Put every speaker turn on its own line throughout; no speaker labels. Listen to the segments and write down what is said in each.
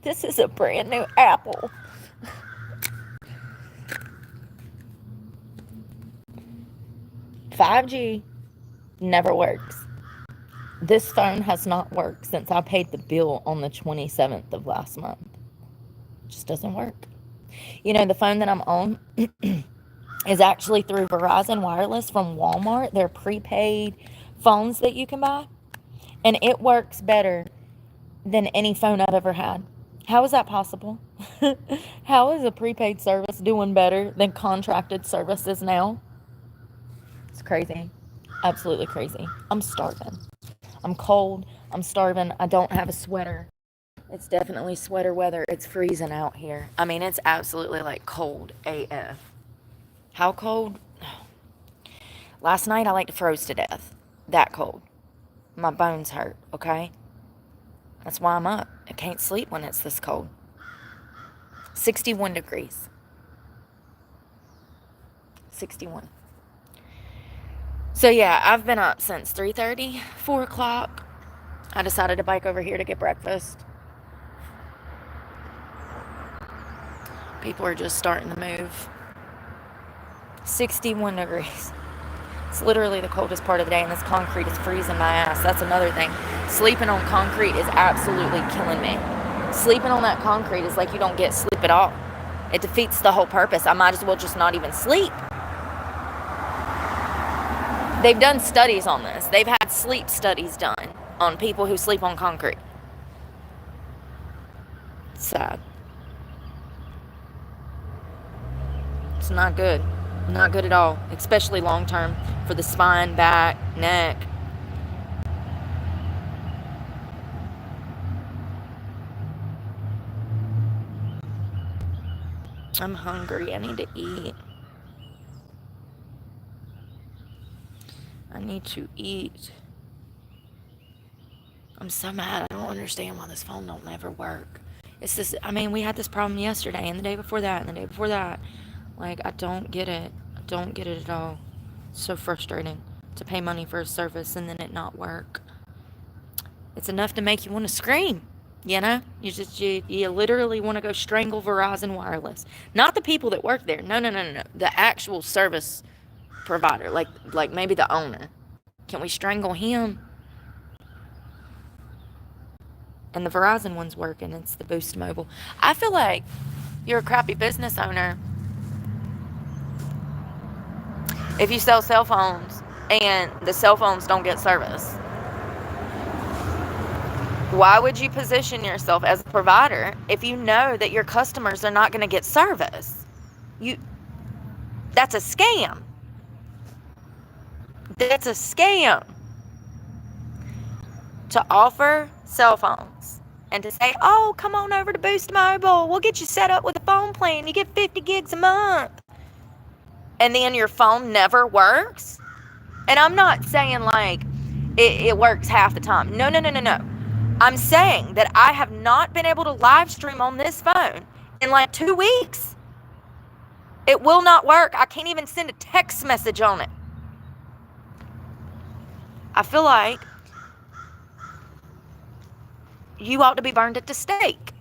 This is a brand new Apple. 5G never works. This phone has not worked since I paid the bill on the 27th of last month. It just doesn't work. You know, the phone that I'm on is actually through Verizon Wireless from Walmart. They're prepaid phones that you can buy. And it works better than any phone I've ever had. How is that possible? How is a prepaid service doing better than contracted services now? It's crazy. Absolutely crazy. I'm starving. I'm cold. I'm starving. I don't have a sweater. It's definitely sweater weather. It's freezing out here. I mean, it's absolutely like cold AF. How cold? Last night I like to froze to death. That cold. My bones hurt, okay? That's why I'm up. I can't sleep when it's this cold. 61 degrees. 61. So yeah, I've been up since 3:30, 4 o'clock. I decided to bike over here to get breakfast. People are just starting to move. 61 degrees. It's literally the coldest part of the day, and this concrete is freezing my ass. That's another thing. Sleeping on concrete is absolutely killing me. Sleeping on that concrete is like you don't get sleep at all. It defeats the whole purpose. I might as well just not even sleep. They've done studies on this. They've had sleep studies done on people who sleep on concrete. It's sad. It's not good. Not good at all. Especially long term for the spine, back, neck. I'm hungry. I need to eat. I need to eat. I'm so mad. I don't understand why this phone don't ever work. It's this, I mean, we had this problem yesterday and the day before that and the day before that. Like, I don't get it. I don't get it at all. It's so frustrating to pay money for a service and then it not work. It's enough to make you want to scream. You know, you literally want to go strangle Verizon Wireless. Not the people that work there. No. The actual service provider, like maybe the owner. Can we strangle him? And the Verizon one's working. It's the Boost Mobile. I feel like you're a crappy business owner if you sell cell phones and the cell phones don't get service. Why would you position yourself as a provider if you know that your customers are not going to get service? That's a scam. That's a scam. To offer cell phones and to say, oh, come on over to Boost Mobile. We'll get you set up with a phone plan. You get 50 gigs a month. And then your phone never works. And I'm not saying like it works half the time. No. I'm saying that I have not been able to live stream on this phone in like 2 weeks. It will not work. I can't even send a text message on it. I feel like you ought to be burned at the stake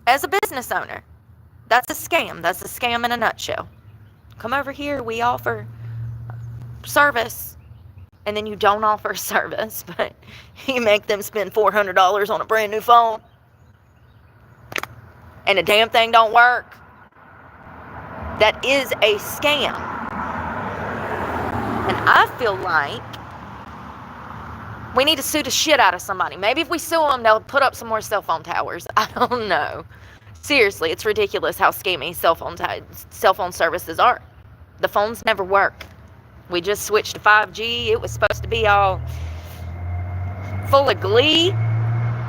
as a business owner. That's a scam. That's a scam in a nutshell. Come over here. We offer service. And then you don't offer service, but you make them spend $400 on a brand new phone. And the damn thing don't work. That is a scam. And I feel like we need to sue the shit out of somebody. Maybe if we sue them, they'll put up some more cell phone towers. I don't know. Seriously, it's ridiculous how scammy cell phone services are. The phones never work. We just switched to 5G. It was supposed to be all full of glee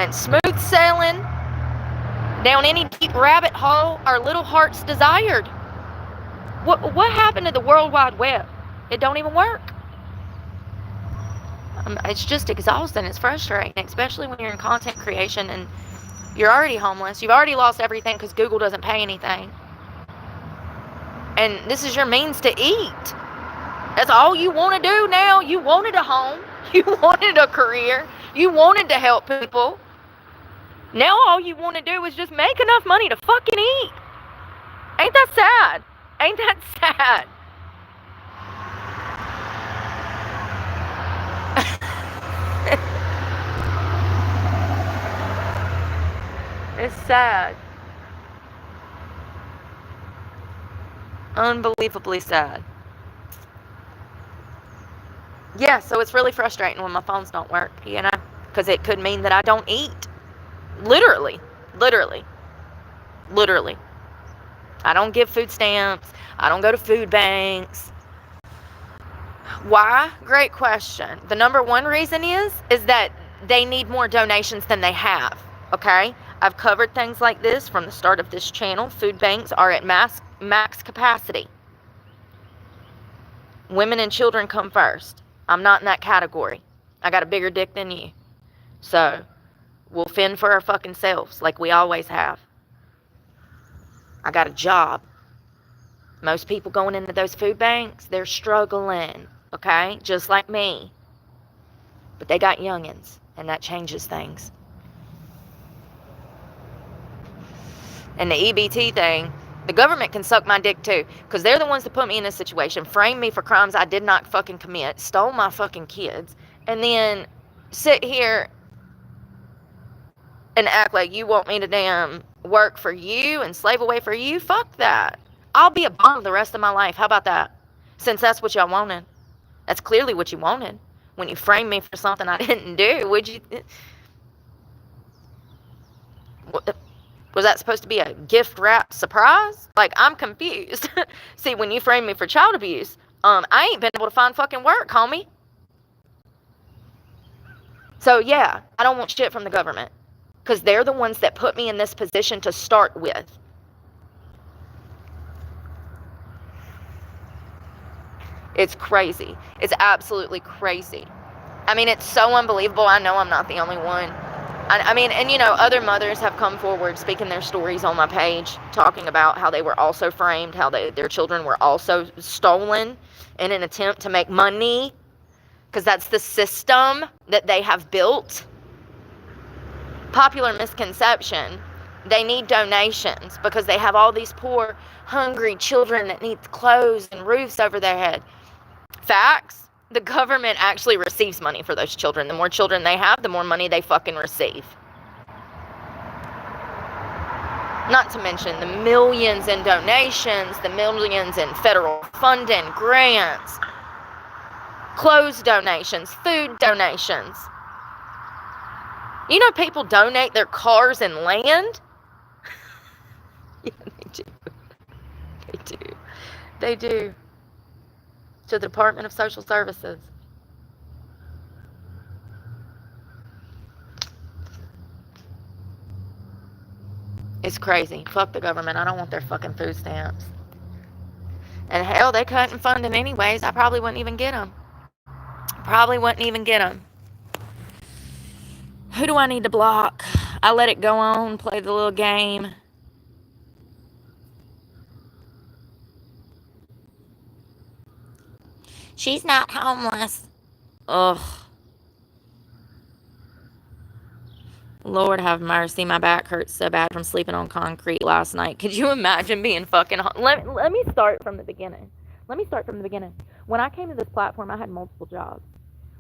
and smooth sailing down any deep rabbit hole our little hearts desired. What happened to the World Wide Web? It don't even work. It's just exhausting. It's frustrating, especially when you're in content creation and you're already homeless. You've already lost everything because Google doesn't pay anything. And this is your means to eat. That's all you want to do now. You wanted a home. You wanted a career. You wanted to help people. Now all you want to do is just make enough money to fucking eat. Ain't that sad? Ain't that sad? It's sad. Unbelievably sad. Yeah, so it's really frustrating when my phones don't work, because it could mean that I don't eat. Literally. Literally. Literally. I don't give food stamps. I don't go to food banks. Why? Great question. The number one reason is that they need more donations than they have, okay? I've covered things like this from the start of this channel. Food banks are at max capacity. Women and children come first. I'm not in that category. I got a bigger dick than you. So, we'll fend for our fucking selves like we always have. I got a job. Most people going into those food banks, they're struggling, okay? Just like me. But they got youngins, and that changes things. And the EBT thing, the government can suck my dick too, because they're the ones that put me in this situation, framed me for crimes I did not fucking commit, stole my fucking kids, and then sit here and act like you want me to damn work for you and slave away for you. Fuck that. I'll be a bum the rest of my life. How about that? Since that's what y'all wanted. That's clearly what you wanted. When you framed me for something I didn't do, would you? Was that supposed to be a gift wrapped surprise? Like, I'm confused. See, when you framed me for child abuse, I ain't been able to find fucking work, homie. So yeah, I don't want shit from the government, because they're the ones that put me in this position to start with. It's crazy. It's absolutely crazy. I mean, it's so unbelievable. I know I'm not the only one. I mean, and other mothers have come forward speaking their stories on my page, talking about how they were also framed, how their children were also stolen in an attempt to make money, because that's the system that they have built. Popular misconception. They need donations because they have all these poor, hungry children that need clothes and roofs over their head. Facts. The government actually receives money for those children. The more children they have, the more money they fucking receive. Not to mention the millions in donations, the millions in federal funding, grants, clothes donations, food donations. People donate their cars and land? Yeah, they do. They do. They do. To the Department of Social Services. It's crazy. Fuck the government. I don't want their fucking food stamps. And hell, they couldn't fund them anyways. I probably wouldn't even get them. Who do I need to block? I let it go on, play the little game. She's not homeless. Ugh. Lord have mercy. My back hurts so bad from sleeping on concrete last night. Could you imagine being fucking... Let me start from the beginning. When I came to this platform, I had multiple jobs.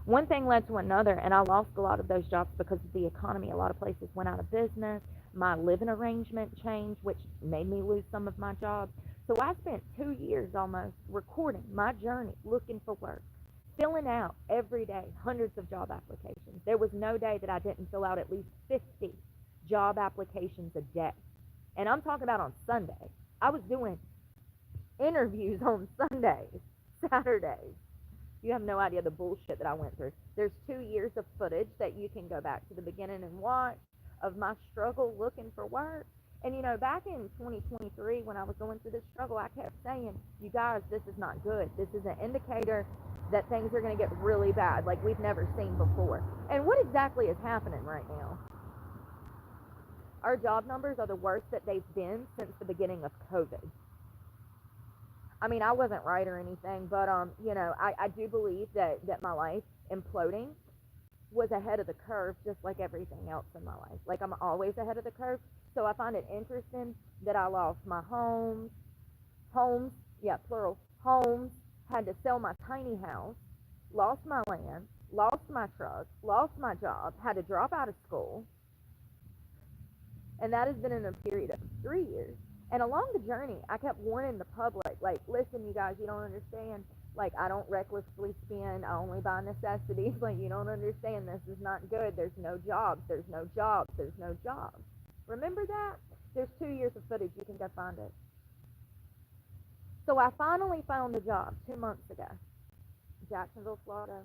One thing led to another, and I lost a lot of those jobs because of the economy. A lot of places went out of business. My living arrangement changed, which made me lose some of my jobs. So I spent 2 years almost recording my journey, looking for work, filling out every day hundreds of job applications. There was no day that I didn't fill out at least 50 job applications a day. And I'm talking about on Sunday. I was doing interviews on Sundays, Saturdays. You have no idea the bullshit that I went through. There's 2 years of footage that you can go back to the beginning and watch of my struggle looking for work. And back in 2023, when I was going through this struggle, I kept saying, you guys, this is not good. This is an indicator that things are going to get really bad, like we've never seen before. And what exactly is happening right now? Our job numbers are the worst that they've been since the beginning of COVID. I mean, I wasn't right or anything, but I do believe that my life imploding was ahead of the curve, just like everything else in my life. Like, I'm always ahead of the curve. So I find it interesting that I lost my homes, yeah, plural, homes, had to sell my tiny house, lost my land, lost my truck, lost my job, had to drop out of school. And that has been in a period of 3 years. And along the journey, I kept warning the public, like, listen, you guys, you don't understand. Like, I don't recklessly spend. I only buy necessities. Like, you don't understand. This is not good. There's no jobs. There's no jobs. There's no jobs. Remember that? There's 2 years of footage. You can go find it. So I finally found a job 2 months ago. Jacksonville, Florida.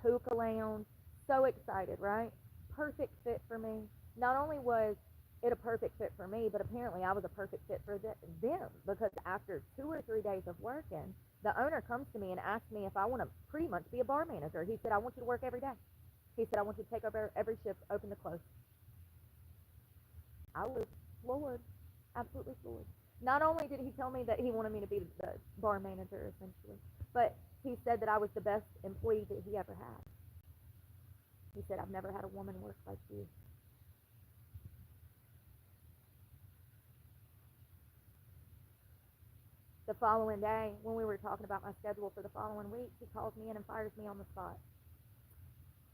Hookah lounge. So excited, right? Perfect fit for me. Not only was it a perfect fit for me, but apparently I was a perfect fit for them, because after 2 or 3 days of working, the owner comes to me and asks me if I want to pretty much be a bar manager. He said, I want you to work every day. He said, I want you to take over every shift, open to close. I was floored, absolutely floored. Not only did he tell me that he wanted me to be the bar manager, essentially, but he said that I was the best employee that he ever had. He said, I've never had a woman work like you. The following day, when we were talking about my schedule for the following week, he calls me in and fires me on the spot.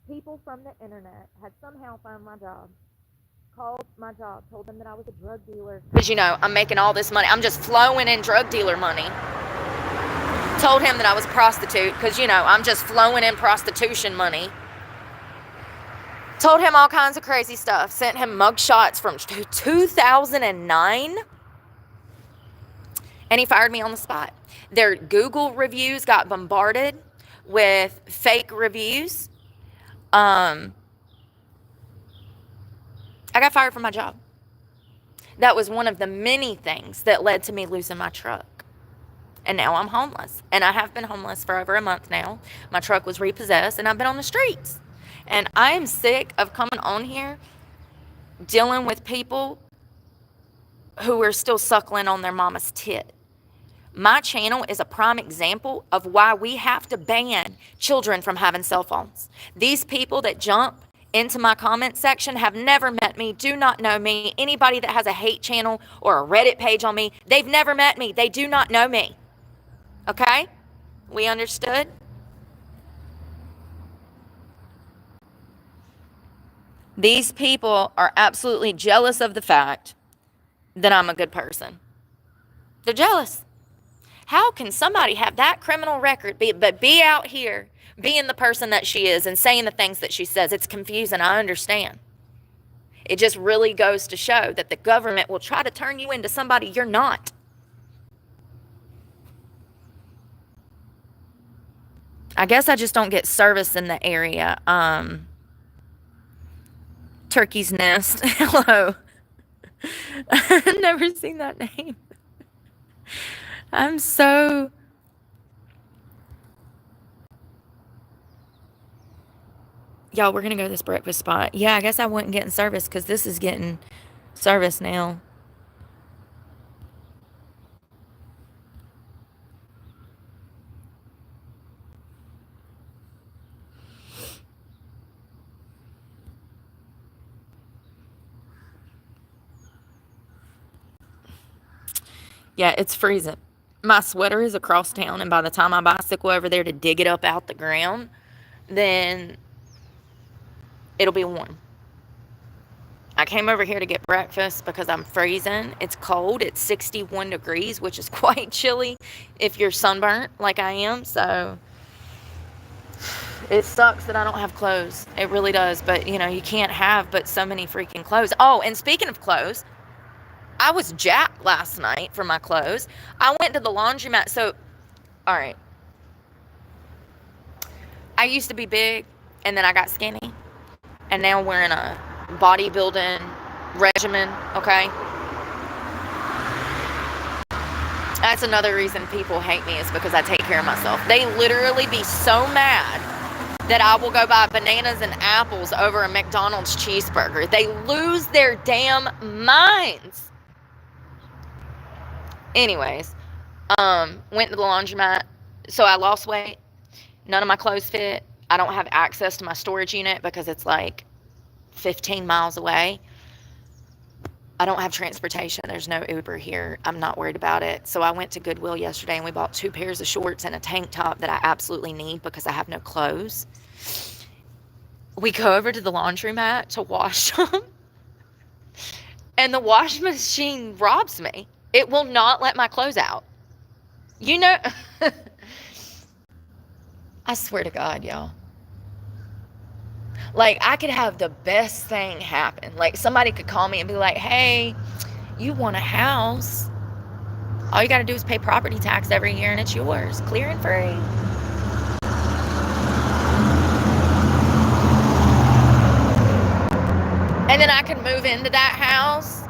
People from the internet had somehow found my job, called my job, told them that I was a drug dealer. Because, I'm making all this money. I'm just flowing in drug dealer money. Told him that I was a prostitute because, I'm just flowing in prostitution money. Told him all kinds of crazy stuff. Sent him mugshots from 2009. And he fired me on the spot. Their Google reviews got bombarded with fake reviews. I got fired from my job. That was one of the many things that led to me losing my truck. And now I'm homeless. And I have been homeless for over a month now. My truck was repossessed and I've been on the streets. And I am sick of coming on here dealing with people who are still suckling on their mama's tit. My channel is a prime example of why we have to ban children from having cell phones. These people that jump into my comment section have never met me, do not know me. Anybody that has a hate channel or a Reddit page on me, they've never met me. They do not know me. Okay? We understood? These people are absolutely jealous of the fact that I'm a good person. They're jealous. How can somebody have that criminal record but be out here being the person that she is and saying the things that she says? It's confusing. I understand. It just really goes to show that the government will try to turn you into somebody you're not. I guess I just don't get service in the area. Turkey's Nest. Hello. I've never seen that name. I'm so... Y'all, we're going to go to this breakfast spot. Yeah, I guess I wasn't getting service because this is getting service now. Yeah, it's freezing. My sweater is across town, and by the time I bicycle over there to dig it up out the ground, then it'll be warm. I came over here to get breakfast because I'm freezing. It's cold. It's 61 degrees, which is quite chilly if you're sunburnt like I am. So it sucks that I don't have clothes. It really does. But, you can't have but so many freaking clothes. Oh, and speaking of clothes, I was jacked last night for my clothes. I went to the laundromat. So, all right. I used to be big, and then I got skinny. And now we're in a bodybuilding regimen, okay? That's another reason people hate me is because I take care of myself. They literally be so mad that I will go buy bananas and apples over a McDonald's cheeseburger. They lose their damn minds. Anyways, went to the laundromat. So I lost weight. None of my clothes fit. I don't have access to my storage unit because it's like 15 miles away. I don't have transportation. There's no Uber here. I'm not worried about it. So I went to Goodwill yesterday and we bought 2 pairs of shorts and a tank top that I absolutely need because I have no clothes. We go over to the laundromat to wash them, and the washing machine robs me. It will not let my clothes out. You know, I swear to God, y'all. Like, I could have the best thing happen. Like, somebody could call me and be like, hey, you want a house. All you got to do is pay property tax every year and it's yours, clear and free. And then I could move into that house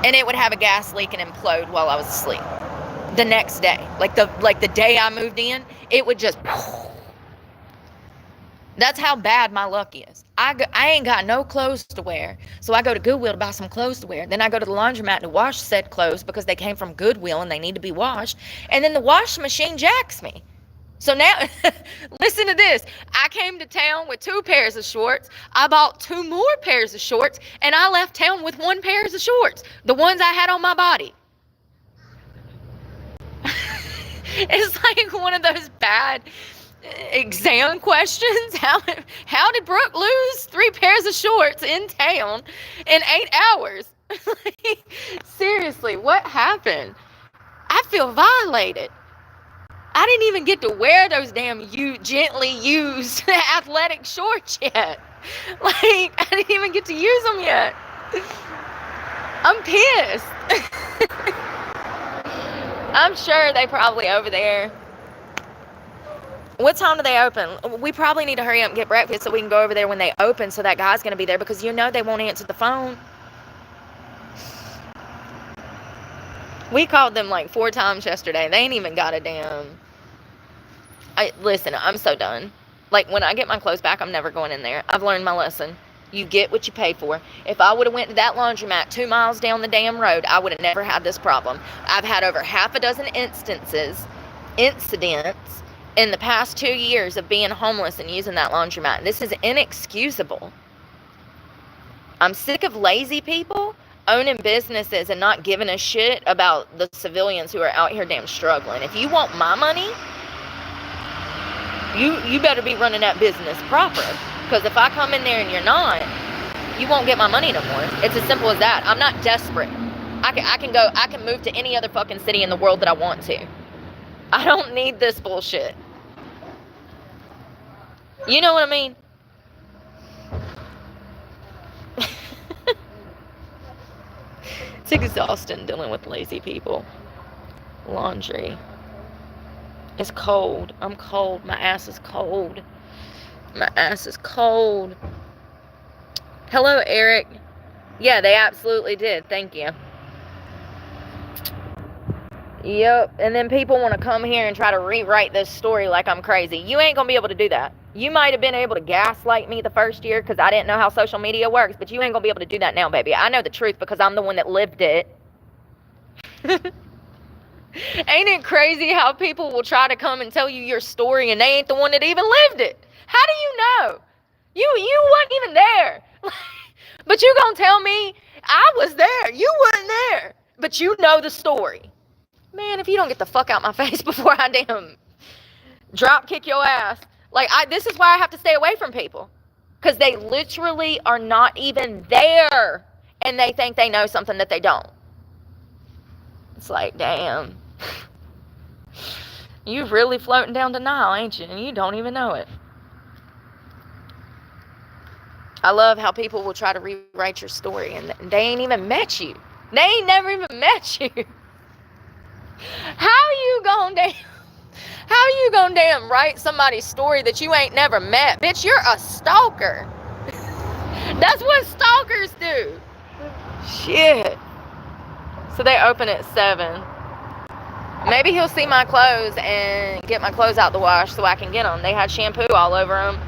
and it would have a gas leak and implode while I was asleep. The next day, like the day I moved in, it would just. That's how bad my luck is. I ain't got no clothes to wear, so I go to Goodwill to buy some clothes to wear. Then I go to the laundromat to wash said clothes because they came from Goodwill and they need to be washed. And then the washing machine jacks me. So now, listen to this. I came to town with 2 pairs of shorts. I bought 2 more pairs of shorts, and I left town with 1 pair of shorts, the ones I had on my body. It's like one of those bad exam questions. How did Brooke lose 3 pairs of shorts in town in 8 hours? Seriously, what happened? I feel violated. I didn't even get to wear those damn gently used athletic shorts yet. Like, I didn't even get to use them yet. I'm pissed. I'm sure they probably over there. What time do they open? We probably need to hurry up and get breakfast so we can go over there when they open, so that guy's going to be there, because you know they won't answer the phone. We called them like 4 times yesterday. They ain't even got a damn... Listen, I'm so done. Like, when I get my clothes back, I'm never going in there. I've learned my lesson. You get what you pay for. If I would have went to that laundromat 2 miles down the damn road, I would have never had this problem. I've had over half a dozen incidents in the past 2 years of being homeless and using that laundromat. This is inexcusable. I'm sick of lazy people owning businesses and not giving a shit about the civilians who are out here damn struggling. If you want my money, you better be running that business proper. Because if I come in there and you're not, you won't get my money no more. It's as simple as that. I'm not desperate. I can move to any other fucking city in the world that I want to. I don't need this bullshit. You know what I mean? It's exhausting dealing with lazy people. Laundry. It's cold. I'm cold. My ass is cold. My ass is cold. Hello, Eric. Yeah, they absolutely did. Thank you. Yep. And then people want to come here and try to rewrite this story like I'm crazy. You ain't going to be able to do that. You might have been able to gaslight me the first year because I didn't know how social media works, but you ain't going to be able to do that now, baby. I know the truth because I'm the one that lived it. Ain't it crazy how people will try to come and tell you your story and they ain't the one that even lived it? How do you know? You weren't even there. But you gonna tell me I was there. You wasn't there. But you know the story. Man, if you don't get the fuck out my face before I damn drop kick your ass. Like, this is why I have to stay away from people. Because they literally are not even there. And they think they know something that they don't. It's like, damn. You're really floating down denial, ain't you? And you don't even know it. I love how people will try to rewrite your story and they ain't even met you. They ain't never even met you. How you gonna damn write somebody's story that you ain't never met? Bitch, you're a stalker. That's what stalkers do. Shit. So they open at 7. Maybe he'll see my clothes and get my clothes out the wash so I can get them. They had shampoo all over them.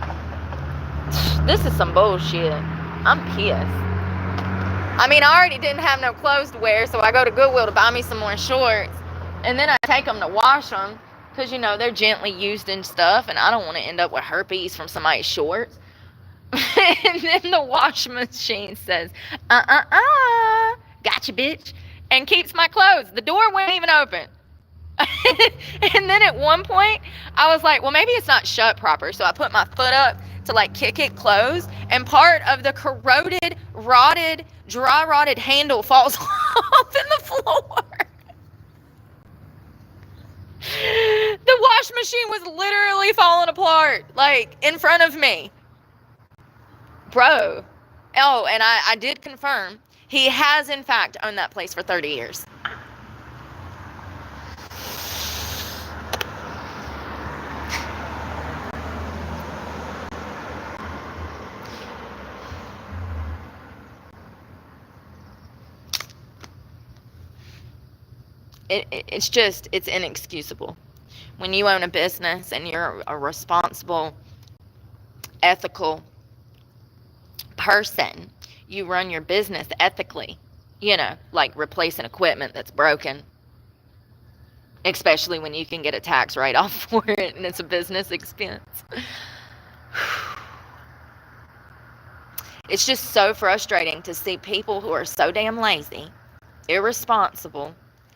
This is some bullshit. I'm pissed. I mean, I already didn't have no clothes to wear, so I go to Goodwill to buy me some more shorts. And then I take them to wash them. because, they're gently used and stuff, and I don't want to end up with herpes from somebody's shorts. And then the wash machine says, gotcha, bitch, and keeps my clothes. The door wouldn't even open. And then at one point, I was like, well, maybe it's not shut proper. So I put my foot up to like kick it closed, and part of the corroded, rotted, dry rotted handle falls off in the floor. The wash machine was literally falling apart, like in front of me. Bro. Oh, and I did confirm, he has in fact owned that place for 30 years. It's inexcusable. When you own a business and you're a responsible, ethical person, you run your business ethically, like replacing equipment that's broken, especially when you can get a tax write-off for it and it's a business expense. It's just so frustrating to see people who are so damn lazy, irresponsible,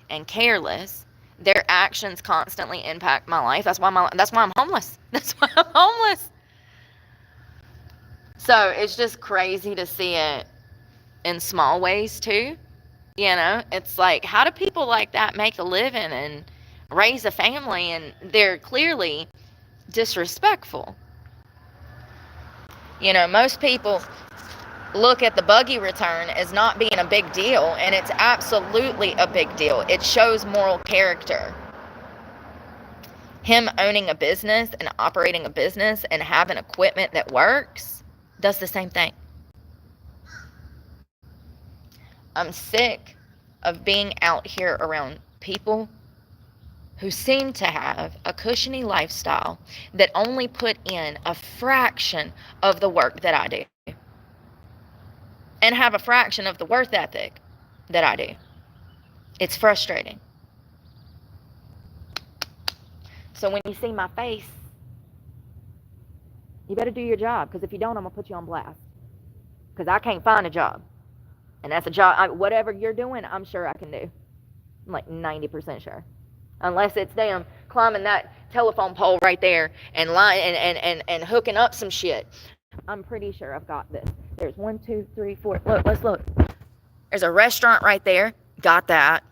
and careless. Their actions constantly impact my life. That's why I'm homeless. That's why I'm homeless. So it's just crazy to see it in small ways too. It's like, how do people like that make a living and raise a family, and they're clearly disrespectful? Most people look at the buggy return as not being a big deal, and it's absolutely a big deal. It shows moral character. Him owning a business and operating a business and having equipment that works does the same thing. I'm sick of being out here around people who seem to have a cushiony lifestyle that only put in a fraction of the work that I do, and have a fraction of the work ethic that I do. It's frustrating. So when you see my face, you better do your job, because if you don't, I'm going to put you on blast. Because I can't find a job. And that's a job, whatever you're doing, I'm sure I can do. I'm like 90% sure. Unless it's them climbing that telephone pole right there and hooking up some shit. I'm pretty sure I've got this. There's 1, 2, 3, 4. Look, let's look. There's a restaurant right there. Got that.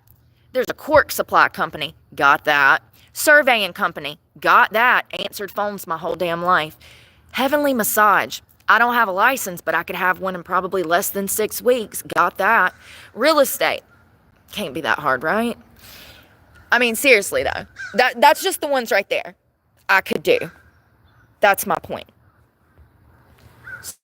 There's a cork supply company. Got that. Surveying company. Got that. Answered phones my whole damn life. Heavenly massage. I don't have a license, but I could have one in probably less than 6 weeks. Got that. Real estate. Can't be that hard, right? I mean, seriously though. That's just the ones right there I could do. That's my point.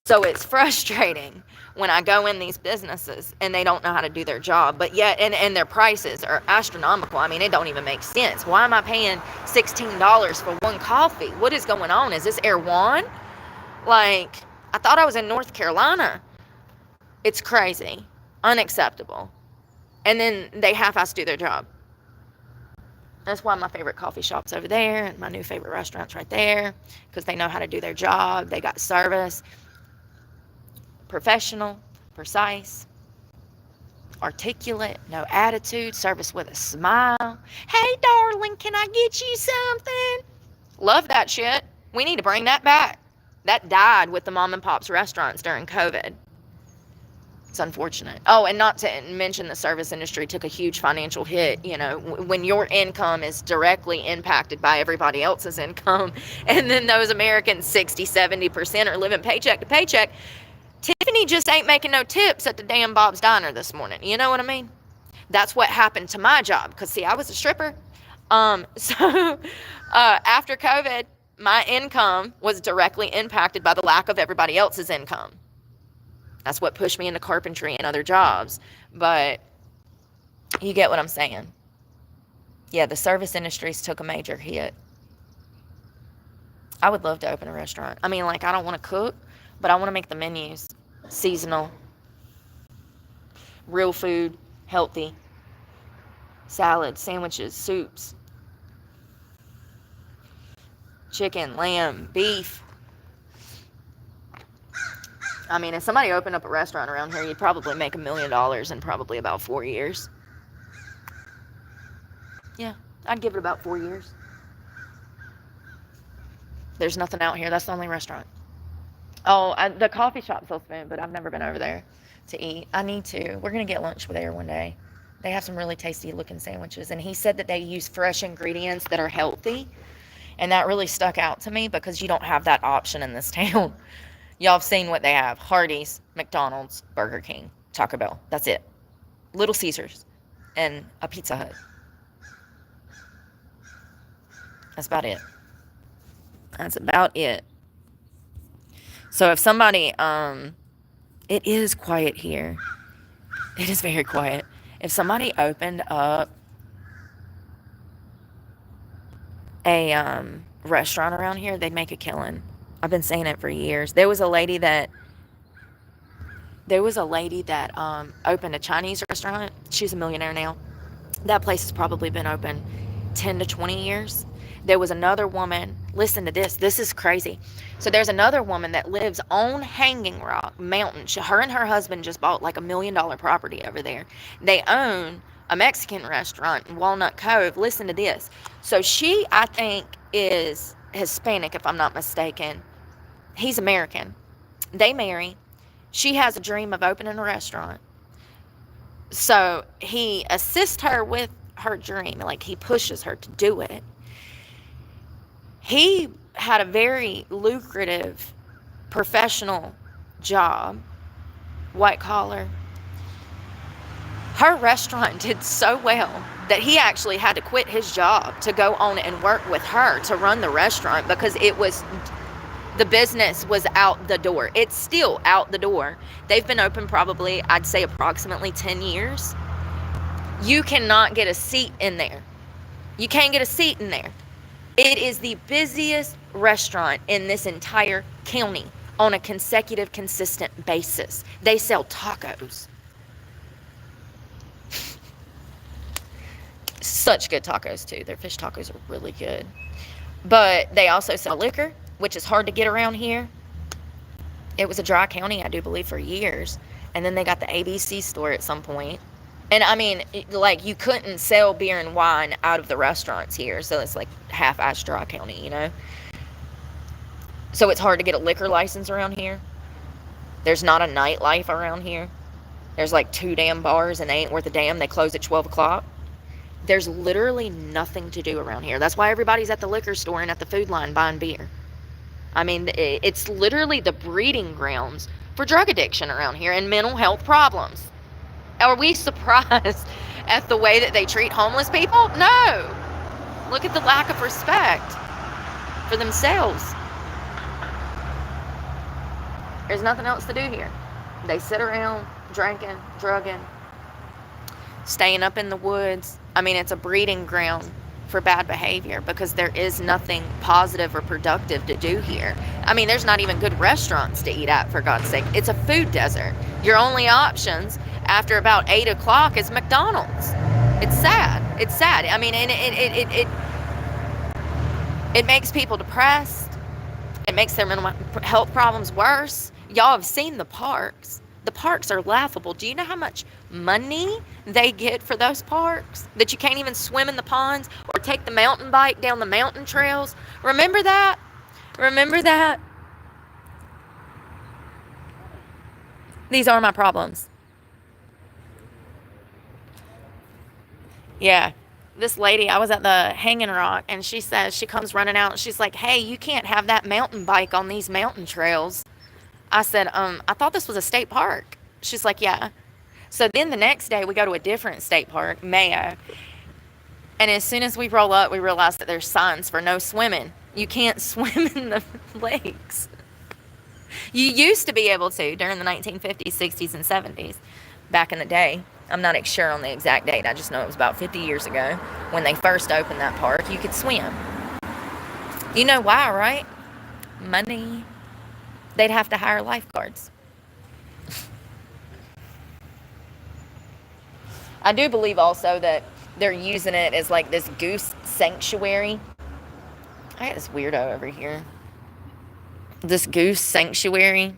So it's frustrating when I go in these businesses and they don't know how to do their job, but yet, and their prices are astronomical. I mean, it don't even make sense. Why am I paying $16 for one coffee? What is going on? Is this Erewhon? Like, I thought I was in North Carolina. It's crazy. Unacceptable. And then they half-ass do their job. That's why my favorite coffee shop's over there, and my new favorite restaurant's right there, because they know how to do their job. They got service. Professional, precise, articulate, no attitude, service with a smile. Hey, darling, can I get you something? Love that shit. We need to bring that back. That died with the mom and pop's restaurants during COVID. It's unfortunate. Oh, and not to mention the service industry took a huge financial hit. When your income is directly impacted by everybody else's income, and then those Americans, 60-70% are living paycheck to paycheck. Tiffany just ain't making no tips at the damn Bob's Diner this morning. You know what I mean? That's what happened to my job. Because, see, I was a stripper. So after COVID, my income was directly impacted by the lack of everybody else's income. That's what pushed me into carpentry and other jobs. But you get what I'm saying. Yeah, the service industries took a major hit. I would love to open a restaurant. I mean, like, I don't want to cook, but I want to make the menus seasonal, real food, healthy, salads, sandwiches, soups. chicken, lamb, beef. I mean, if somebody opened up a restaurant around here, you'd probably make $1 million in probably about 4 years. Yeah, I'd give it about 4 years. There's nothing out here. That's the only restaurant. Oh, the coffee shop sells food, but I've never been over there to eat. I need to. We're going to get lunch there one day. They have some really tasty looking sandwiches. And he said that they use fresh ingredients that are healthy. And that really stuck out to me because you don't have that option in this town. Y'all have seen what they have. Hardee's, McDonald's, Burger King, Taco Bell. That's it. Little Caesars and a Pizza Hut. That's about it. That's about it. So if somebody, it is quiet here. It is very quiet. If somebody opened up a restaurant around here, they'd make a killing. I've been saying it for years. There was a lady that opened a Chinese restaurant. She's a millionaire now. That place has probably been open 10 to 20 years. There was another woman, listen to this, this is crazy. So there's another woman that lives on Hanging Rock Mountain. Her and her husband just bought like $1 million property over there. They own a Mexican restaurant in Walnut Cove. Listen to this. So she, I think, is Hispanic, if I'm not mistaken. He's American. They marry. She has a dream of opening a restaurant. So he assists her with her dream. Like, he pushes her to do it. He had a very lucrative professional job, white collar. Her restaurant did so well that he actually had to quit his job to go on and work with her to run the restaurant because the business was out the door. It's still out the door. They've been open probably, I'd say, approximately 10 years. You cannot get a seat in there. You can't get a seat in there. It is the busiest restaurant in this entire county on a consecutive, consistent basis. They sell tacos. Such good tacos, too. Their fish tacos are really good. But they also sell liquor, which is hard to get around here. It was a dry county, I do believe, for years. And then they got the ABC store at some point. And I mean, like, you couldn't sell beer and wine out of the restaurants here. So it's like half-ass dry county, you know? So it's hard to get a liquor license around here. There's not a nightlife around here. There's like 2 damn bars and they ain't worth a damn. They close at 12 o'clock. There's literally nothing to do around here. That's why everybody's at the liquor store and at the food line buying beer. I mean, it's literally the breeding grounds for drug addiction around here and mental health problems. Are we surprised at the way that they treat homeless people? No. Look at the lack of respect for themselves. There's nothing else to do here. They sit around drinking, drugging, staying up in the woods. I mean, it's a breeding ground for bad behavior because there is nothing positive or productive to do here. I mean, there's not even good restaurants to eat at, for God's sake. It's a food desert. Your only options after about 8 o'clock is McDonald's. It's sad. It's sad. I mean, and it makes people depressed. It makes their mental health problems worse. Y'all have seen the parks. The parks are laughable. Do you know how much money they get for those parks? That you can't even swim in the ponds or take the mountain bike down the mountain trails? Remember that? Remember that? These are my problems. Yeah. This lady, I was at the Hanging Rock, and she says, she comes running out, and she's like, hey, you can't have that mountain bike on these mountain trails. I said, I thought this was a state park. She's like, yeah. So then the next day we go to a different state park, Mayo. And as soon as we roll up, we realize that there's signs for no swimming. You can't swim in the lakes. You used to be able to during the 1950s, 60s, and 70s, back in the day. I'm not sure on the exact date. I just know it was about 50 years ago when they first opened that park. You could swim. You know why, right? Money. They'd have to hire lifeguards. I do believe also that they're using it as like this goose sanctuary. I got this weirdo over here. This goose sanctuary.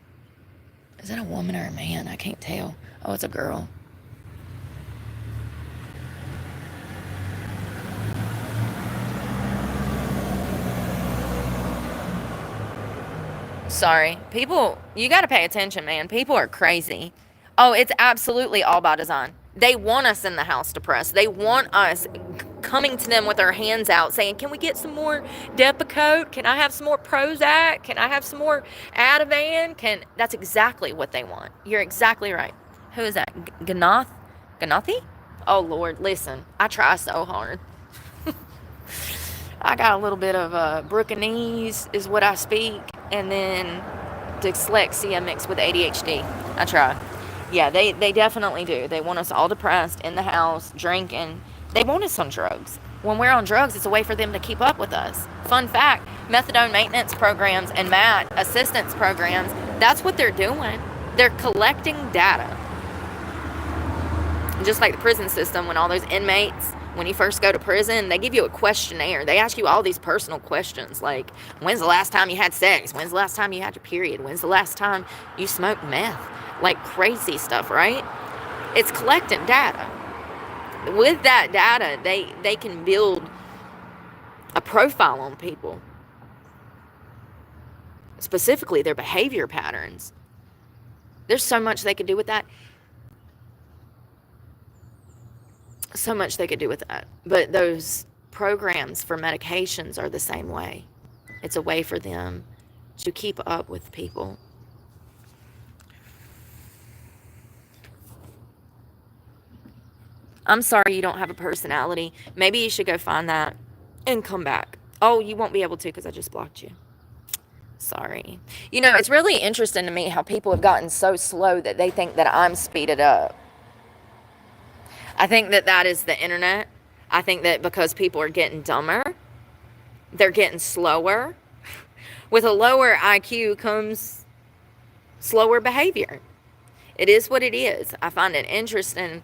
Is that a woman or a man? I can't tell. Oh, it's a girl. Sorry. People, you got to pay attention, man. People are crazy. Oh, it's absolutely all by design. They want us in the house depressed. They want us coming to them with our hands out saying, can we get some more Depakote? Can I have some more Prozac? Can I have some more Ativan? That's exactly what they want. You're exactly right. Who is that? Ganathi? Oh, Lord, listen. I try so hard. I got a little bit of Brookeanese is what I speak, and then dyslexia mixed with ADHD. I try. Yeah, they definitely do. They want us all depressed, in the house, drinking. They want us on drugs. When we're on drugs, it's a way for them to keep up with us. Fun fact, methadone maintenance programs and MAT assistance programs, that's what they're doing. They're collecting data. Just like the prison system, when all those inmates, when you first go to prison, they give you a questionnaire. They ask you all these personal questions like, when's the last time you had sex? When's the last time you had your period? When's the last time you smoked meth? Like crazy stuff, right? It's collecting data. With that data, they can build a profile on people. Specifically, their behavior patterns. There's so much they could do with that. So much they could do with that. But those programs for medications are the same way. It's a way for them to keep up with people. I'm sorry you don't have a personality. Maybe you should go find that and come back. Oh, you won't be able to because I just blocked you. Sorry. You know, it's really interesting to me how people have gotten so slow that they think that I'm speeded up. I think that is the internet. I think that because people are getting dumber, they're getting slower. With a lower IQ comes slower behavior. It is what it is. I find it interesting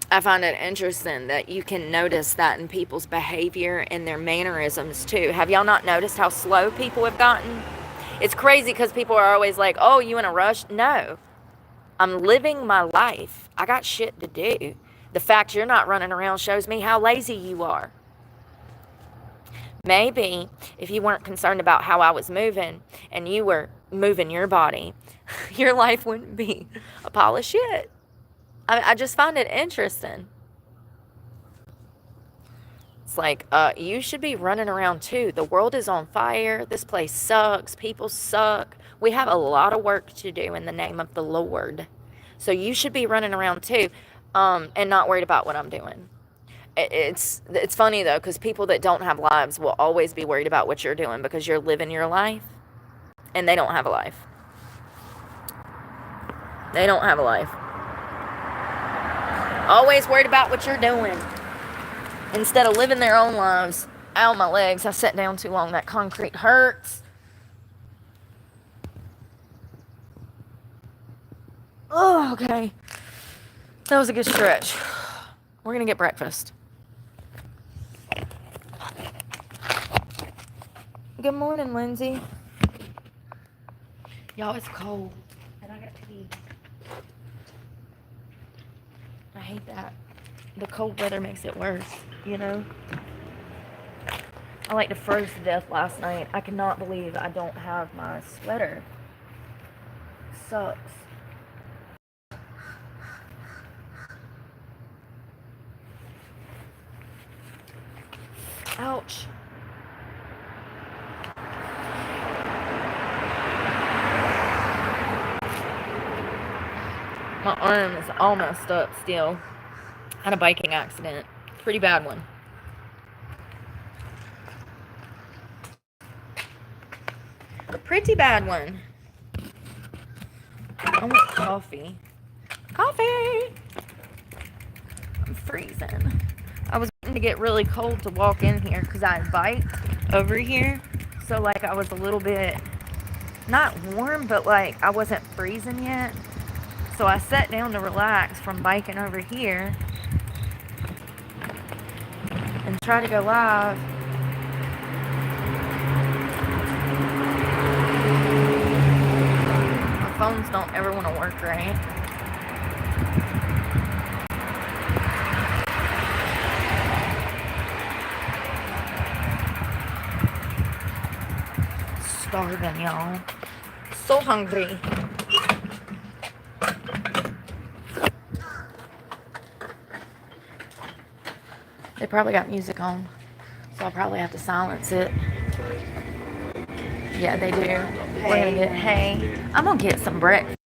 that you can notice that in people's behavior and their mannerisms too. Have y'all not noticed how slow people have gotten? It's crazy because people are always like, oh, you in a rush? No. I'm living my life. I got shit to do. The fact you're not running around shows me how lazy you are. Maybe if you weren't concerned about how I was moving and you were moving your body, your life wouldn't be a pile of shit. I just find it interesting. It's like, you should be running around too. The world is on fire. This place sucks. People suck. We have a lot of work to do in the name of the Lord. So you should be running around too, and not worried about what I'm doing. It's funny though, because people that don't have lives will always be worried about what you're doing because you're living your life, and they don't have a life. They don't have a life. Always worried about what you're doing instead of living their own lives. Ow, my legs. I sat down too long. That concrete hurts. Oh, okay. That was a good stretch. We're going to get breakfast. Good morning, Lindsay. Y'all, it's cold. And I got pee. I hate that. The cold weather makes it worse, you know? I like to froze to death last night. I cannot believe I don't have my sweater. Sucks. Ouch. My arm is all messed up still. Had a biking accident. Pretty bad one. A pretty bad one. I want coffee. Coffee! I'm freezing. I was going to get really cold to walk in here because I had biked over here. So, like, I was a little bit, not warm, but, like, I wasn't freezing yet. So I sat down to relax from biking over here and try to go live. My phones don't ever want to work right. Starving, y'all. So hungry. They probably got music on, so I'll probably have to silence it. Yeah, they do. We're gonna get, hey, I'm gonna get some breakfast.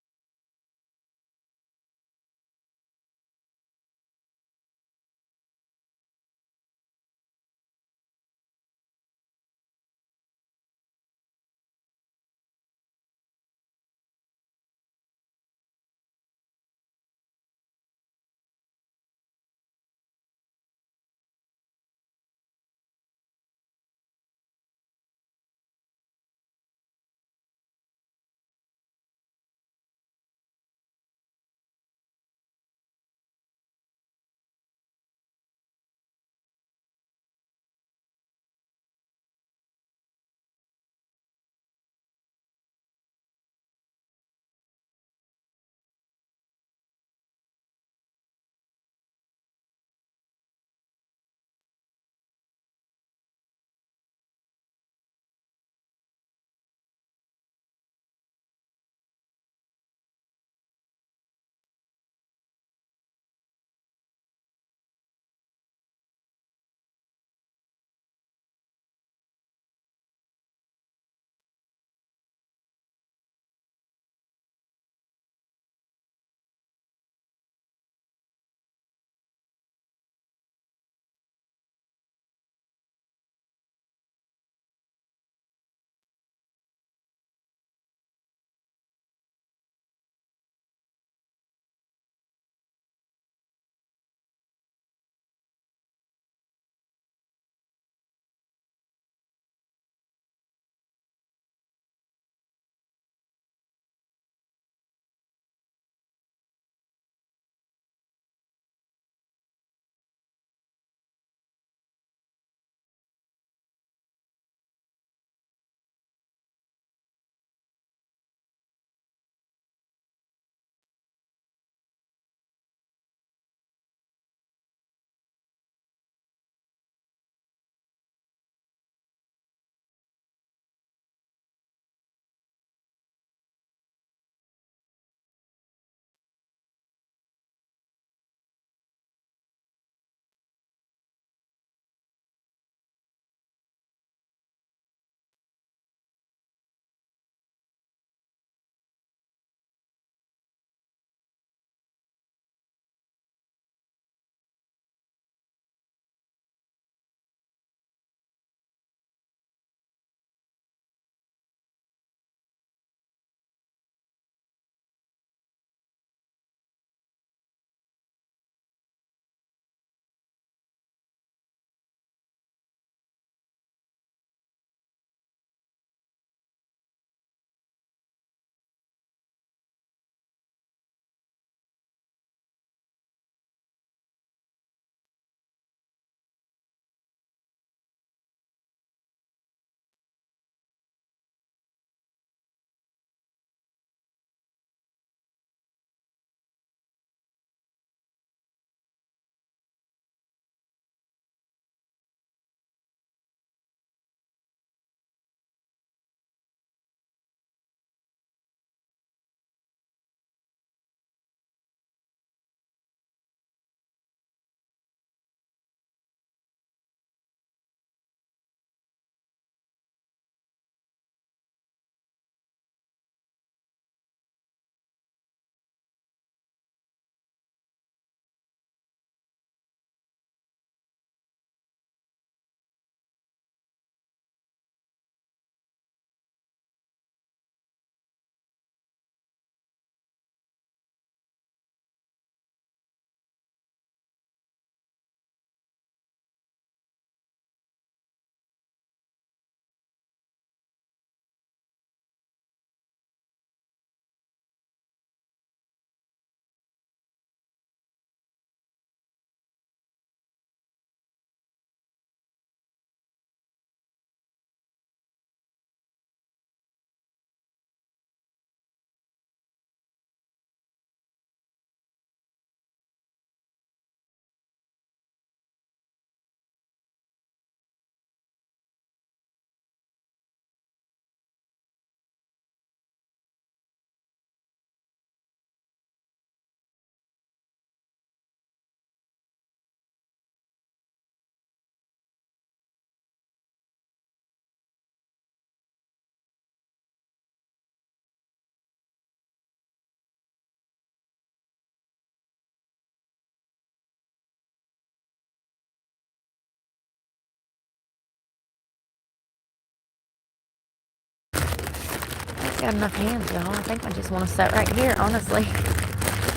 got enough hands, y'all. I think I just want to sit right here, honestly.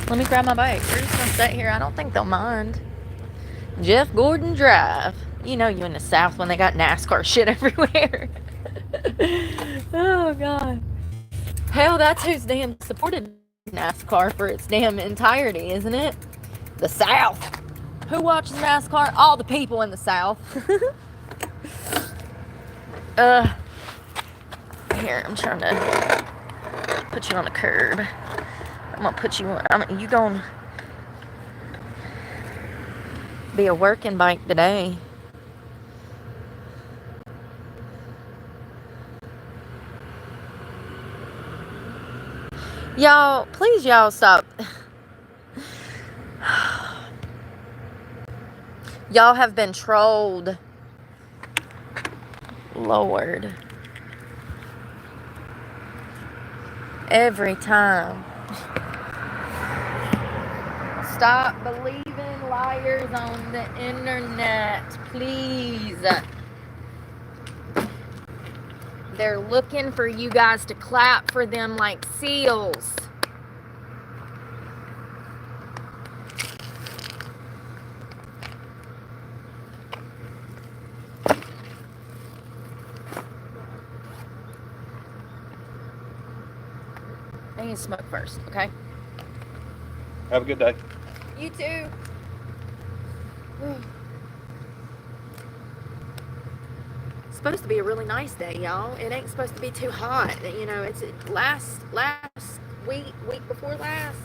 Let me grab my bike. We're just going to sit here. I don't think they'll mind. Jeff Gordon Drive. You know you in the South when they got NASCAR shit everywhere. Oh, God. Hell, that's who's damn supported NASCAR for its damn entirety, isn't it? The South. Who watches NASCAR? All the people in the South. Here, I'm trying to put you on the curb. I'm gonna put you on. You gonna be a working bike today. Y'all, please, y'all stop. Y'all have been trolled. Lord. Every time. Stop believing liars on the internet, please. They're looking for you guys to clap for them like seals. I need to smoke first, okay?
Have a good day.
You too. It's supposed to be a really nice day, y'all. It ain't supposed to be too hot. You know, it's last week before last,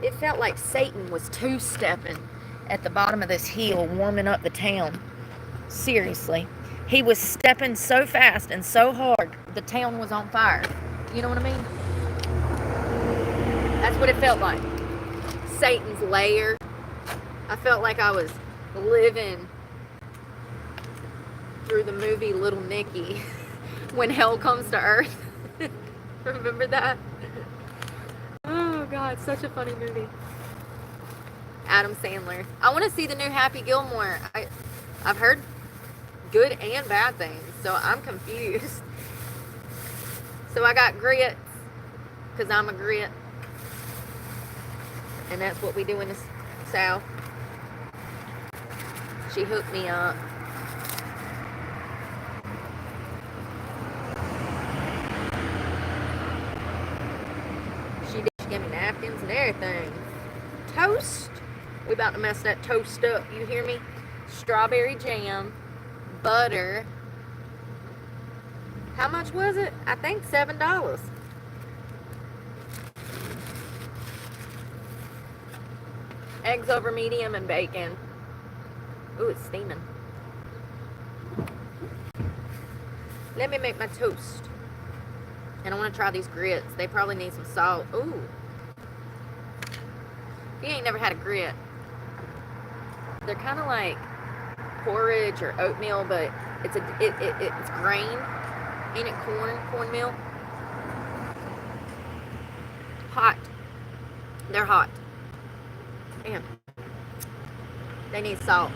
it felt like Satan was two-stepping at the bottom of this hill, warming up the town. Seriously. He was stepping so fast and so hard, the town was on fire. You know what I mean? That's what it felt like. Satan's lair. I felt like I was living through the movie Little Nicky when hell comes to earth. Remember that? Oh God, such a funny movie. Adam Sandler. I want to see the new Happy Gilmore. I've heard good and bad things, so I'm confused. So I got grits because I'm a grit. And that's what we do in the South. She hooked me up. She gave me napkins and everything. Toast. We about to mess that toast up. You hear me? Strawberry jam, butter. How much was it? I think $7. Eggs over medium and bacon. Ooh, it's steaming. Let me make my toast. And I want to try these grits. They probably need some salt. Ooh. If you ain't never had a grit, they're kind of like porridge or oatmeal, but it's grain. Ain't it cornmeal? Hot. They're hot. Damn. They need salt.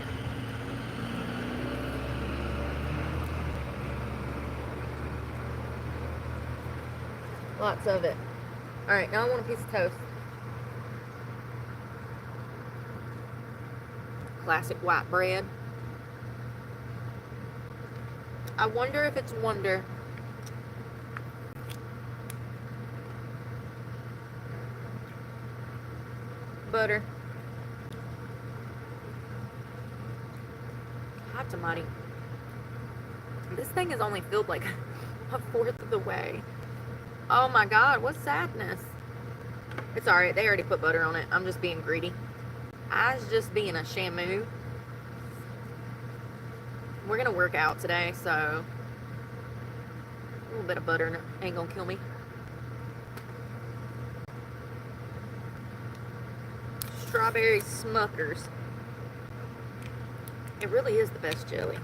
Lots of it. Alright, now I want a piece of toast. Classic white bread. I wonder if it's Wonder. Butter. Hot tamale. This thing is only filled like a fourth of the way. Oh my God, what sadness. It's alright, they already put butter on it. I'm just being greedy. I was just being a shamu. We're gonna work out today, so a little bit of butter ain't gonna kill me. Strawberry Smuckers. It really is the best jelly.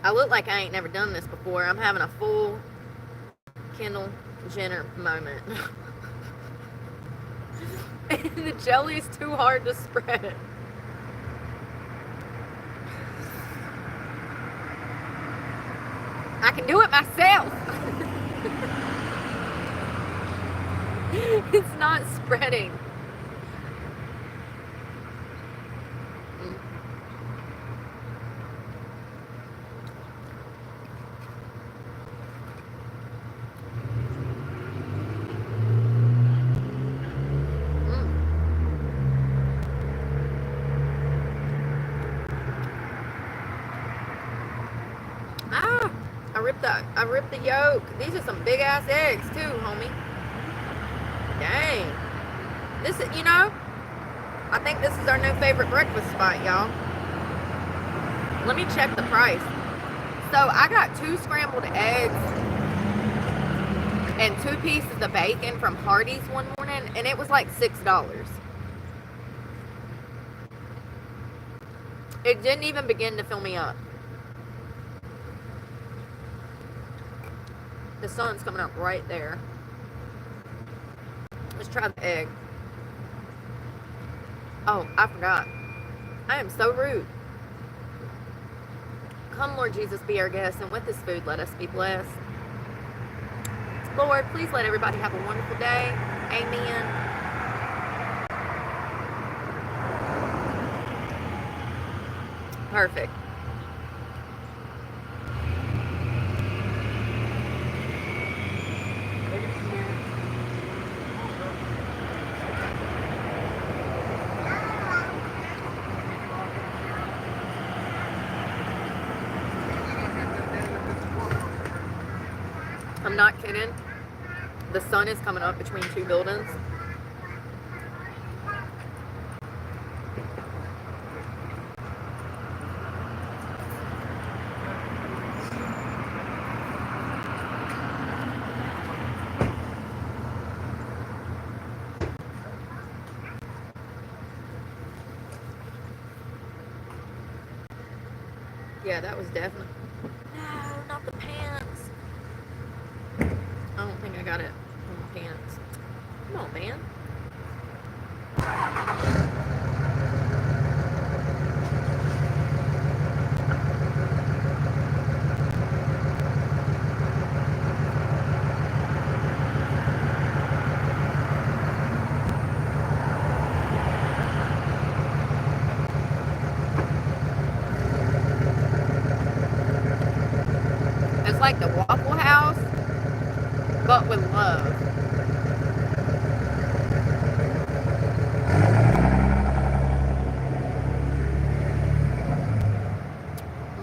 I look like I ain't never done this before. I'm having a full Kendall Jenner moment. And the jelly is too hard to spread. I can do it myself. It's not spreading. Ah, I ripped the yolk. These are some big ass eggs too, homie. Dang. This is, I think this is our new favorite breakfast spot, y'all. Let me check the price. So I got 2 scrambled eggs and 2 pieces of bacon from Hardee's one morning, and it was like $6. It didn't even begin to fill me up. The sun's coming up right there. Let's try the egg. Oh, I forgot. I am so rude. Come, Lord Jesus, be our guest, and with this food, let us be blessed. Lord, please let everybody have a wonderful day. Amen. Perfect. I'm not kidding. The sun is coming up between 2 buildings. Yeah, that was definitely... No, not the pants. I don't think I got it on my pants. Come on, man. It's like the Waffle House, but with love.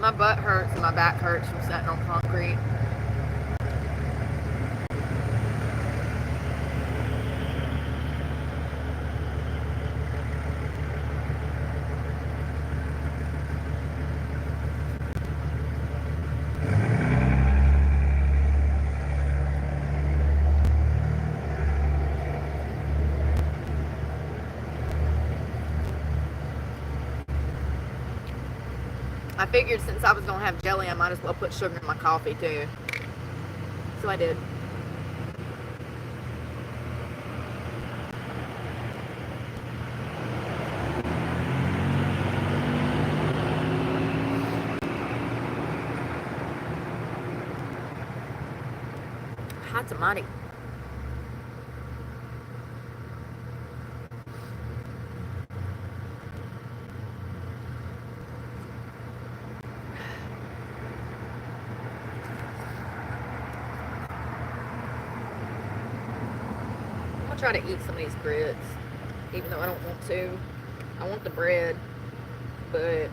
My butt hurts and my back hurts from sitting on concrete. I figured since I was going to have jelly, I might as well put sugar in my coffee too. So I did. Hot tamale. Try to eat some of these breads, even though I don't want to. I want the bread, but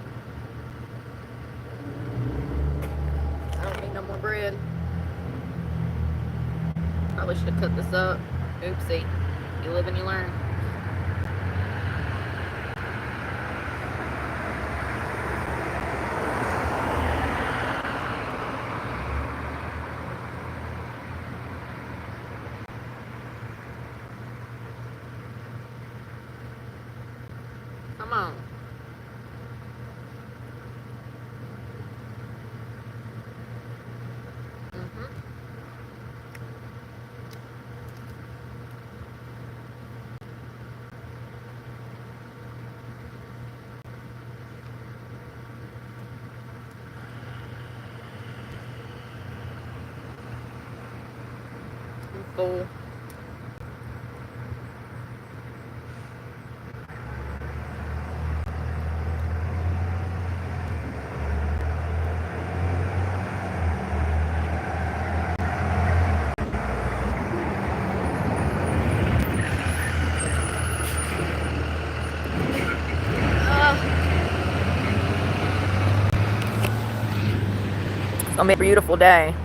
I don't need no more bread. Probably should have cut this up. Oopsie. You live and you learn. Come on. full. It's gonna be a beautiful day.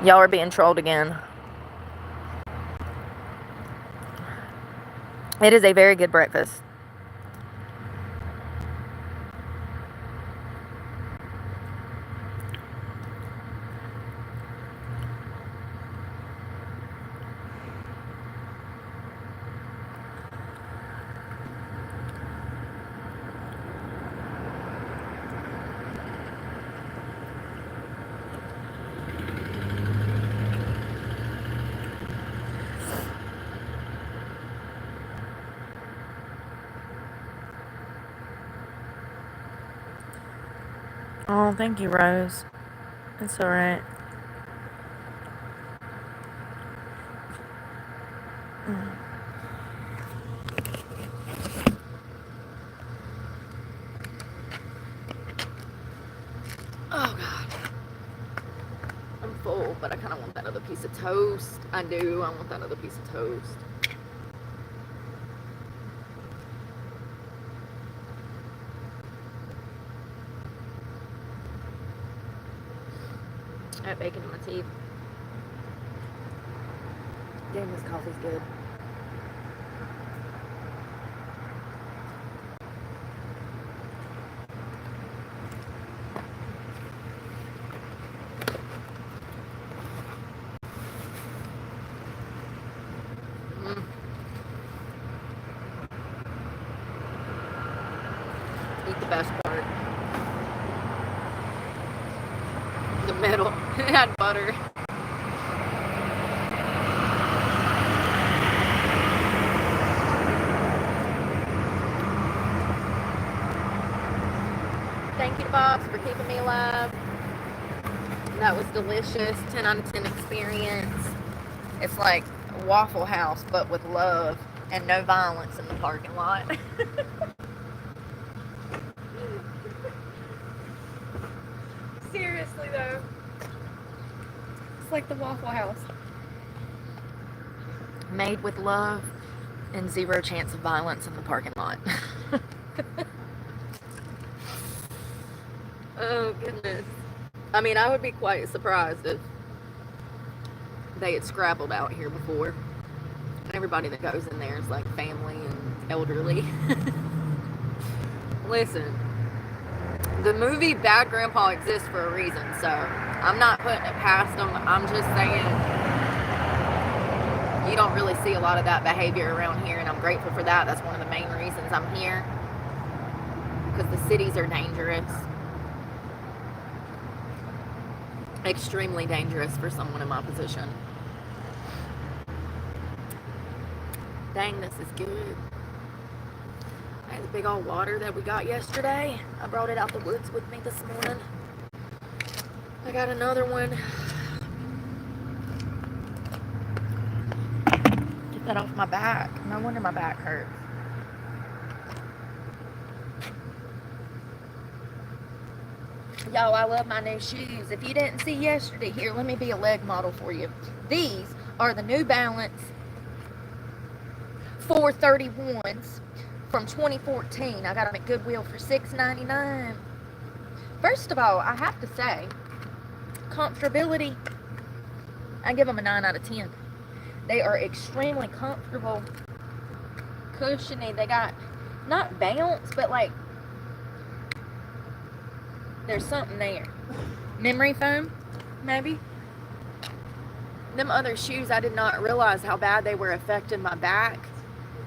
Y'all are being trolled again. It is a very good breakfast. Oh, thank you, Rose. It's alright. Oh, God. I'm full, but I kind of want that other piece of toast. I do. I want that other piece of toast. I have bacon in my teeth. Damn, this coffee's good. Eat the best part. The middle. It had butter. Thank you, Box, for keeping me alive. That was delicious. 10 out of 10 experience. It's like a Waffle House, but with love and no violence in the parking lot. Seriously, though. It's like the Waffle House. Made with love and zero chance of violence in the parking lot. Oh, goodness. I mean, I would be quite surprised if they had scrabbled out here before. Everybody that goes in there is like family and elderly. Listen, the movie Bad Grandpa exists for a reason, so I'm not putting it past them. I'm just saying you don't really see a lot of that behavior around here, and I'm grateful for that. That's one of the main reasons I'm here, because the cities are dangerous. Extremely dangerous for someone in my position. Dang, this is good. The big old water that we got yesterday, I brought it out the woods with me this morning. I got another one. Get that off my back. No wonder my back hurts. Y'all, I love my new shoes. If you didn't see yesterday, here, let me be a leg model for you. These are the New Balance 431s from 2014. I got them at Goodwill for $6.99. First of all, I have to say, comfortability, I give them a 9 out of 10. They are extremely comfortable, cushiony. They got, not bounce, but like, there's something there. Memory foam, maybe? Them other shoes, I did not realize how bad they were affecting my back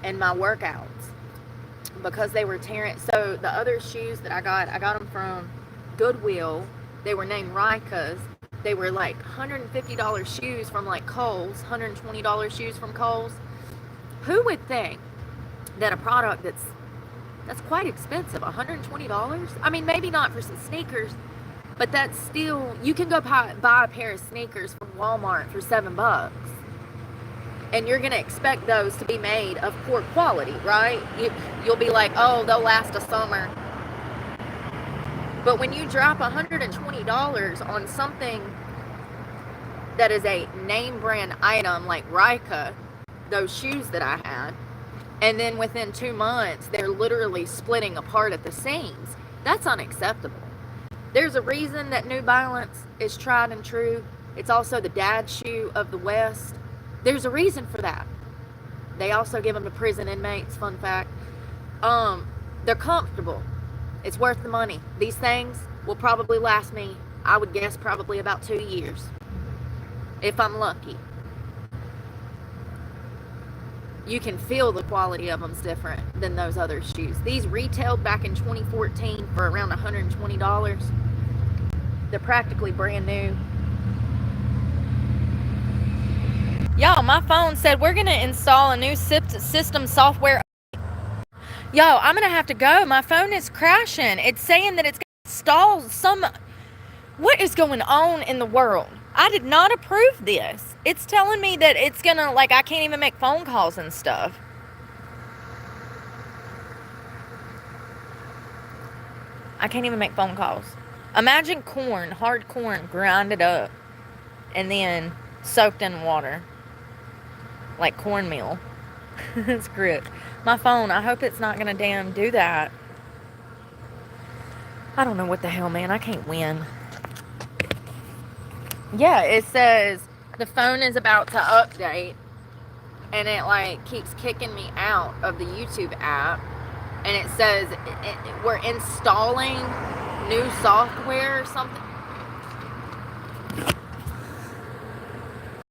and my workouts, because they were tearing. So the other shoes that I got them from Goodwill. They were named Rykas. They were like $150 shoes from like Kohl's, $120 shoes from Kohl's. Who would think that a product that's quite expensive, $120. I mean, maybe not for some sneakers, but that's still, you can go buy a pair of sneakers from Walmart for $7, and you're gonna expect those to be made of poor quality, right? You'll be like, oh, they'll last a summer. But when you drop $120 on something that is a name brand item like Rika, those shoes that I had, and then within 2 months they're literally splitting apart at the seams, that's unacceptable. There's a reason that New Balance is tried and true. It's also the dad shoe of the West. There's a reason for that. They also give them to prison inmates, fun fact. They're comfortable. It's worth the money. These things will probably last me, I would guess, probably about 2 years, if I'm lucky. You can feel the quality of them's different than those other shoes. These retailed back in 2014 for around $120. They're practically brand new. Y'all, my phone said we're going to install a new system software. Yo, I'm going to have to go. My phone is crashing. It's saying that it's going to install some... What is going on in the world? I did not approve this. It's telling me that it's going to, like, I can't even make phone calls and stuff. I can't even make phone calls. Imagine corn, hard corn, grinded up, and then soaked in water. Like cornmeal. It's grit. My phone, I hope it's not going to damn do that. I don't know what the hell, man. I can't win. Yeah, it says the phone is about to update, and it like keeps kicking me out of the YouTube app, and it says we're installing new software or something.